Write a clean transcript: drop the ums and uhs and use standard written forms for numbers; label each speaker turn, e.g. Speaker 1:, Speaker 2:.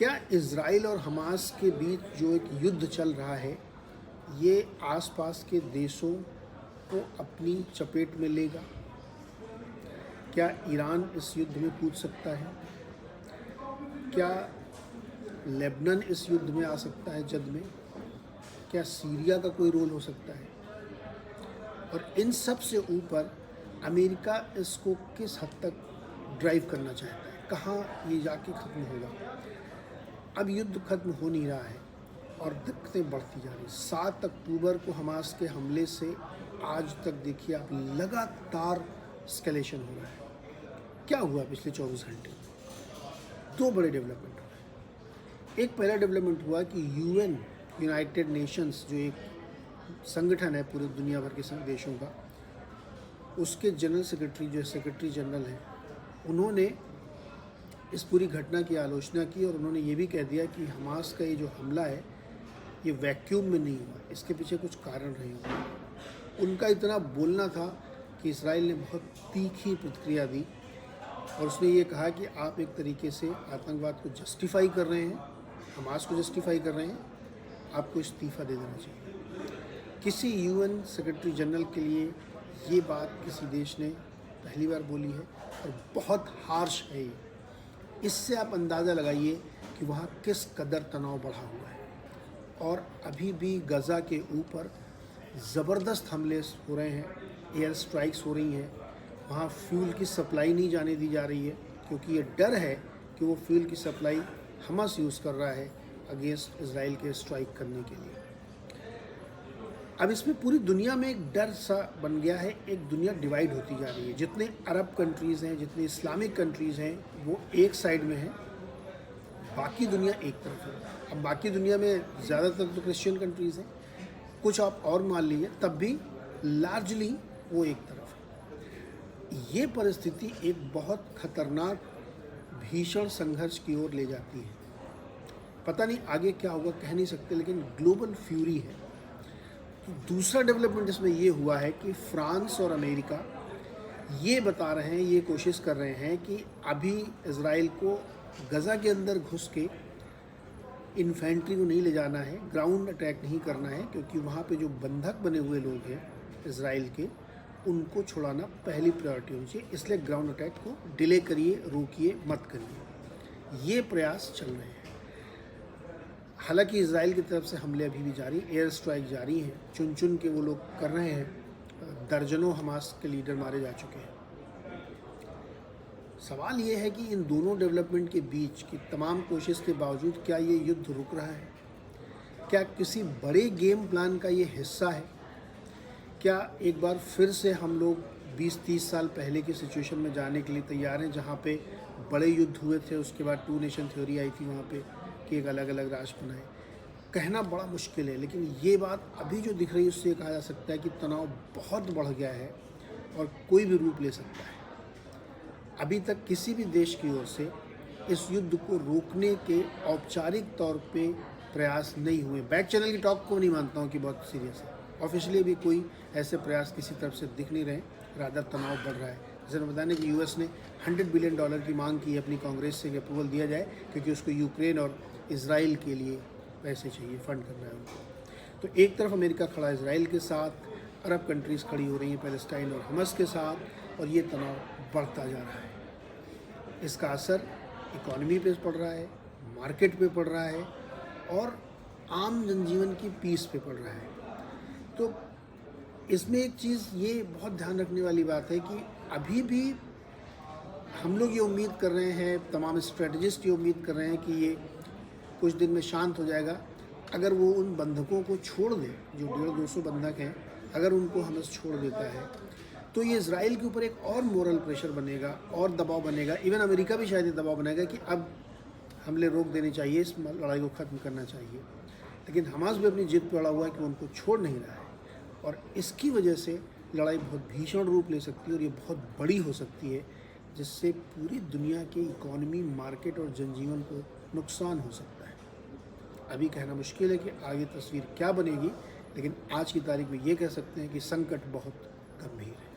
Speaker 1: क्या इज़राइल और हमास के बीच जो एक युद्ध चल रहा है, ये आसपास के देशों को अपनी चपेट में लेगा? क्या ईरान इस युद्ध में कूद सकता है? क्या लेबनान इस युद्ध में आ सकता है जद में? क्या सीरिया का कोई रोल हो सकता है? और इन सब से ऊपर अमेरिका इसको किस हद तक ड्राइव करना चाहता है? कहाँ ये जाके ख़त्म होगा? अब युद्ध खत्म हो नहीं रहा है और दिक्कतें बढ़ती जा रही। 7 अक्टूबर को हमास के हमले से आज तक देखिए आप, लगातार एस्केलेशन हो रहा है। क्या हुआ पिछले 24 घंटे में? 2 बड़े डेवलपमेंट हुए। एक पहला डेवलपमेंट हुआ कि यूएन, यूनाइटेड नेशंस, जो एक संगठन है पूरे दुनिया भर के देशों का, उसके जनरल सेक्रेटरी, जो सेक्रेटरी जनरल हैं, उन्होंने इस पूरी घटना की आलोचना की और उन्होंने ये भी कह दिया कि हमास का ये जो हमला है, ये वैक्यूम में नहीं हुआ, इसके पीछे कुछ कारण रहे होंगे। उनका इतना बोलना था कि इजराइल ने बहुत तीखी प्रतिक्रिया दी और उसने ये कहा कि आप एक तरीके से आतंकवाद को जस्टिफाई कर रहे हैं, हमास को जस्टिफाई कर रहे हैं, आपको इस्तीफ़ा दे देना चाहिए। किसी यूएन सेक्रेटरी जनरल के लिए ये बात किसी देश ने पहली बार बोली है और बहुत हार्श है ये। इससे आप अंदाज़ा लगाइए कि वहाँ किस कदर तनाव बढ़ा हुआ है। और अभी भी गज़ा के ऊपर ज़बरदस्त हमले हो रहे हैं, एयर स्ट्राइक्स हो रही हैं, वहाँ फ्यूल की सप्लाई नहीं जाने दी जा रही है क्योंकि ये डर है कि वो फ्यूल की सप्लाई हमास यूज़ कर रहा है अगेंस्ट इजराइल के स्ट्राइक करने के लिए। अब इसमें पूरी दुनिया में एक डर सा बन गया है, एक दुनिया डिवाइड होती जा रही है। जितने अरब कंट्रीज़ हैं, जितने इस्लामिक कंट्रीज़ हैं, वो एक साइड में हैं, बाकी दुनिया एक तरफ है। अब बाकी दुनिया में ज़्यादातर तो क्रिश्चियन कंट्रीज़ हैं, कुछ आप और मान लीजिए, तब भी लार्जली वो एक तरफ है। ये परिस्थिति एक बहुत खतरनाक भीषण संघर्ष की ओर ले जाती है। पता नहीं आगे क्या होगा, कह नहीं सकते, लेकिन ग्लोबल फ्यूरी है। तो दूसरा डेवलपमेंट इसमें ये हुआ है कि फ्रांस और अमेरिका ये बता रहे हैं, ये कोशिश कर रहे हैं कि अभी इजराइल को गज़ा के अंदर घुस के इन्फेंट्री को नहीं ले जाना है, ग्राउंड अटैक नहीं करना है, क्योंकि वहाँ पे जो बंधक बने हुए लोग हैं इजराइल के, उनको छुड़ाना पहली प्रायोरिटी होनी चाहिए। इसलिए ग्राउंड अटैक को डिले करिए, रोकिए, मत करिए। ये प्रयास चल रहे हैं। हालांकि इजराइल की तरफ से हमले अभी भी जारी, एयर स्ट्राइक जारी हैं, चुन चुन के वो लोग कर रहे हैं। दर्जनों हमास के लीडर मारे जा चुके हैं। सवाल ये है कि इन दोनों डेवलपमेंट के बीच की तमाम कोशिश के बावजूद क्या ये युद्ध रुक रहा है? क्या किसी बड़े गेम प्लान का ये हिस्सा है? क्या एक बार फिर से हम लोग 20-30 साल पहले की सिचुएशन में जाने के लिए तैयार हैं, जहाँ पे बड़े युद्ध हुए थे, उसके बाद 2 नेशन थ्योरी आई थी वहाँ पे कि एक अलग अलग राष्ट्र बनाए? कहना बड़ा मुश्किल है, लेकिन ये बात अभी जो दिख रही है उससे कहा जा सकता है कि तनाव बहुत बढ़ गया है और कोई भी रूप ले सकता है। अभी तक किसी भी देश की ओर से इस युद्ध को रोकने के औपचारिक तौर पे प्रयास नहीं हुए। बैक चैनल की टॉक को नहीं मानता हूँ कि बहुत सीरियस है। ऑफिशियली भी कोई ऐसे प्रयास किसी तरफ से दिख नहीं रहे, रादर तनाव बढ़ रहा है। जैसे बताने कि यूएस ने $100 बिलियन की मांग की है अपनी कांग्रेस से कि अप्रूवल दिया जाए, क्योंकि उसको यूक्रेन और इजराइल के लिए पैसे चाहिए, फंड करना है उनको। तो एक तरफ अमेरिका खड़ा है इजराइल के साथ, अरब कंट्रीज़ खड़ी हो रही हैं पैलेस्टाइन और हमास के साथ, और ये तनाव बढ़ता जा रहा है। इसका असर इकॉनमी पे पड़ रहा है, मार्केट पे पड़ रहा है और आम जनजीवन की पीस पे पड़ रहा है। तो इसमें एक चीज़ ये बहुत ध्यान रखने वाली बात है कि अभी भी हम लोग ये उम्मीद कर रहे हैं, तमाम स्ट्रेटजिस्ट ये उम्मीद कर रहे हैं कि ये कुछ दिन में शांत हो जाएगा अगर वो उन बंधकों को छोड़ दे, जो 150-200 बंधक हैं, अगर उनको हमास छोड़ देता है तो ये इजराइल के ऊपर एक और मोरल प्रेशर बनेगा और दबाव बनेगा। इवन अमेरिका भी शायद ये दबाव बनाएगा कि अब हमले रोक देने चाहिए, इस लड़ाई को ख़त्म करना चाहिए। लेकिन हमास भी अपनी जिद पर अड़ा हुआ है कि वो उनको छोड़ नहीं रहा है, और इसकी वजह से लड़ाई बहुत भीषण रूप ले सकती है और ये बहुत बड़ी हो सकती है, जिससे पूरी दुनिया की इकॉनमी, मार्केट और जनजीवन को नुकसान हो सकता है। अभी कहना मुश्किल है कि आगे तस्वीर क्या बनेगी, लेकिन आज की तारीख में ये कह सकते हैं कि संकट बहुत गंभीर है।